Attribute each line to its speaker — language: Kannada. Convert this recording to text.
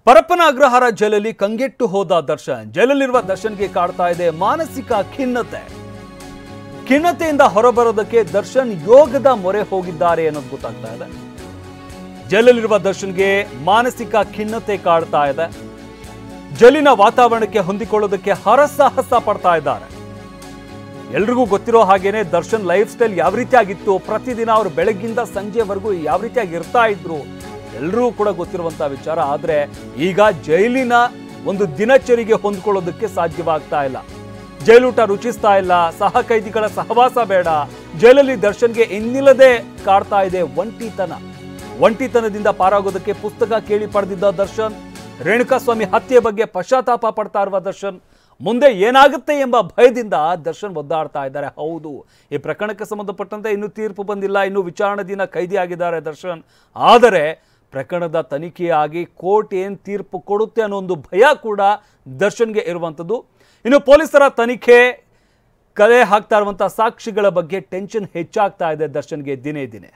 Speaker 1: ಪರಪ್ಪನ ಅಗ್ರಹಾರ ಜೈಲಲ್ಲಿ ಕಂಗೆಟ್ಟು ಹೋದ ದರ್ಶನ್. ಜೈಲಲ್ಲಿರುವ ದರ್ಶನ್ಗೆ ಕಾಡ್ತಾ ಇದೆ ಮಾನಸಿಕ ಖಿನ್ನತೆಯಿಂದ ಹೊರಬರೋದಕ್ಕೆ ದರ್ಶನ್ ಯೋಗದ ಮೊರೆ ಹೋಗಿದ್ದಾರೆ ಅನ್ನೋದು ಗೊತ್ತಾಗ್ತಾ ಇದೆ. ಜೈಲಲ್ಲಿರುವ ದರ್ಶನ್ಗೆ ಮಾನಸಿಕ ಖಿನ್ನತೆ ಕಾಡ್ತಾ ಇದೆ. ಜೈಲಿನ ವಾತಾವರಣಕ್ಕೆ ಹೊಂದಿಕೊಳ್ಳೋದಕ್ಕೆ ಹರಸಾಹಸ ಪಡ್ತಾ ಇದ್ದಾರೆ. ಎಲ್ರಿಗೂ ಗೊತ್ತಿರೋ ಹಾಗೇನೆ ದರ್ಶನ್ ಲೈಫ್ ಸ್ಟೈಲ್ ಯಾವ ರೀತಿಯಾಗಿತ್ತು, ಪ್ರತಿದಿನ ಅವರು ಬೆಳಗ್ಗಿಂದ ಸಂಜೆವರೆಗೂ ಯಾವ ರೀತಿಯಾಗಿ ಇರ್ತಾ ಇದ್ರು, ಎಲ್ಲರೂ ಕೂಡ ಗೊತ್ತಿರುವಂತಹ ವಿಚಾರ. ಆದ್ರೆ ಈಗ ಜೈಲಿನ ಒಂದು ದಿನಚರಿಗೆ ಹೊಂದ್ಕೊಳ್ಳೋದಕ್ಕೆ ಸಾಧ್ಯವಾಗ್ತಾ ಇಲ್ಲ. ಜೈಲೂಟ ರುಚಿಸ್ತಾ ಇಲ್ಲ, ಸಹ ಕೈದಿಗಳ ಸಹವಾಸ ಬೇಡ. ಜೈಲಲ್ಲಿ ದರ್ಶನ್ಗೆ ಇನ್ನಿಲ್ಲದೆ ಕಾಡ್ತಾ ಇದೆ ಒಂಟಿತನದಿಂದ ಪಾರಾಗೋದಕ್ಕೆ ಪುಸ್ತಕ ಕೇಳಿ ಪಡೆದಿದ್ದ ದರ್ಶನ್, ರೇಣುಕಾಸ್ವಾಮಿ ಹತ್ಯೆ ಬಗ್ಗೆ ಪಶ್ಚಾತ್ತಾಪ ಪಡ್ತಾ ಇರುವ ದರ್ಶನ್, ಮುಂದೆ ಏನಾಗುತ್ತೆ ಎಂಬ ಭಯದಿಂದ ದರ್ಶನ್ ಒದ್ದಾಡ್ತಾ ಇದ್ದಾರೆ. ಹೌದು, ಈ ಪ್ರಕರಣಕ್ಕೆ ಸಂಬಂಧಪಟ್ಟಂತೆ ಇನ್ನೂ ತೀರ್ಪು ಬಂದಿಲ್ಲ, ಇನ್ನೂ ವಿಚಾರಣೆದಿನ ಕೈದಿಯಾಗಿದ್ದಾರೆ ದರ್ಶನ್. ಆದರೆ ಪ್ರಕರಣದ ತನಿಖೆಯಾಗಿ ಕೋರ್ಟ್ ಏನು ತೀರ್ಪು ಕೊಡುತ್ತೆ ಅನ್ನೋ ಒಂದು ಭಯ ಕೂಡ ದರ್ಶನ್ಗೆ ಇರುವಂಥದ್ದು. ಇನ್ನು ಪೊಲೀಸರ ತನಿಖೆ, ಕಲೆ ಹಾಕ್ತಾ ಇರುವಂತಹ ಸಾಕ್ಷಿಗಳ ಬಗ್ಗೆ ಟೆನ್ಷನ್ ಹೆಚ್ಚಾಗ್ತಾ ಇದೆ ದರ್ಶನ್ಗೆ ದಿನೇ ದಿನೇ.